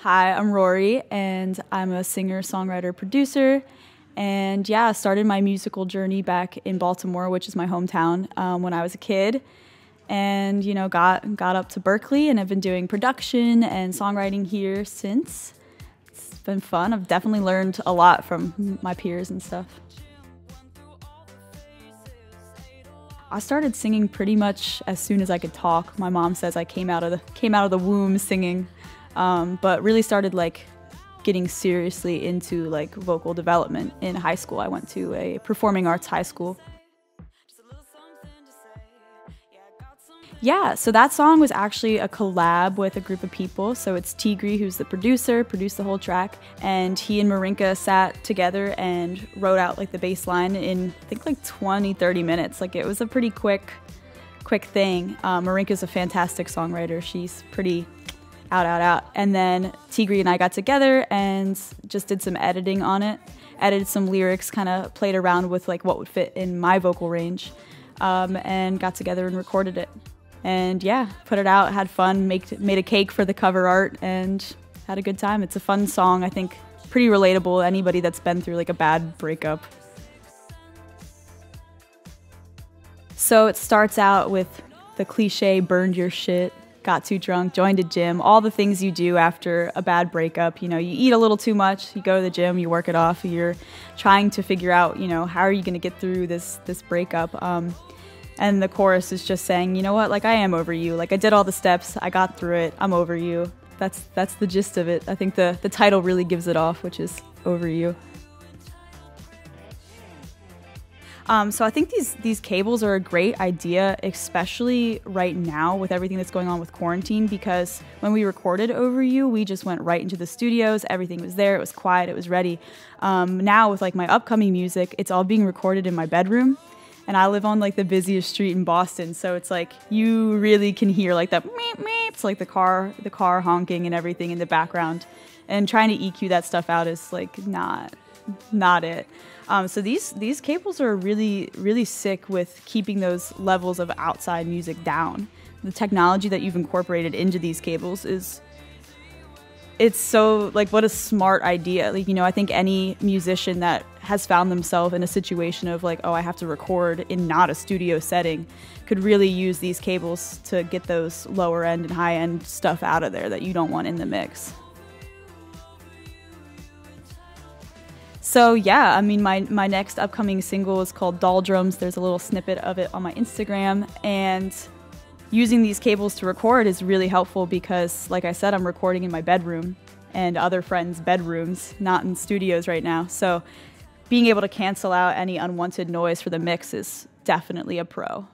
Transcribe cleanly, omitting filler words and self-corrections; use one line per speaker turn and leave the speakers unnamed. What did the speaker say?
Hi, I'm Rory, and I'm a singer, songwriter, producer. And yeah, I started my musical journey back in Baltimore, which is my hometown, when I was a kid. And got up to Berkeley, and I've been doing production and songwriting here since. It's been fun. I've definitely learned a lot from my peers and stuff. I started singing pretty much as soon as I could talk. My mom says I came out of the womb singing. But really started getting seriously into vocal development in high school. I went to a performing arts high school. Yeah, so that song was actually a collab with a group of people. So it's Tigri, who's the producer, produced the whole track, and he and Marinka sat together and wrote out the bass line in I think 20-30 minutes. It was a pretty quick thing. Marinka's a fantastic songwriter. She's pretty out. And then Tigri and I got together and just did some editing on it, edited some lyrics, kind of played around with what would fit in my vocal range, and got together and recorded it. And yeah, put it out, had fun, made a cake for the cover art, and had a good time. It's a fun song, I think pretty relatable, anybody that's been through a bad breakup. So it starts out with the cliche, burned your shit, got too drunk, joined a gym, all the things you do after a bad breakup. You eat a little too much, you go to the gym, you work it off, you're trying to figure out, how are you going to get through this breakup. And the chorus is just saying, you know what, I am over you. I did all the steps, I got through it, I'm over you. That's the gist of it. I think the title really gives it off, which is Over You. So I think these cables are a great idea, especially right now with everything that's going on with quarantine, because when we recorded Over You, we just went right into the studios, everything was there, it was quiet, it was ready. Now with my upcoming music, it's all being recorded in my bedroom, and I live on the busiest street in Boston, so it's you really can hear that meep meep, it's the car honking and everything in the background, and trying to EQ that stuff out is not it. So these cables are really sick with keeping those levels of outside music down. The technology that you've incorporated into these cables it's so what a smart idea. I think any musician that has found themselves in a situation of oh, I have to record in not a studio setting could really use these cables to get those lower end and high end stuff out of there that you don't want in the mix. So yeah, my next upcoming single is called Doldrums. There's a little snippet of it on my Instagram, and using these cables to record is really helpful because, like I said, I'm recording in my bedroom and other friends' bedrooms, not in studios right now. So being able to cancel out any unwanted noise for the mix is definitely a pro.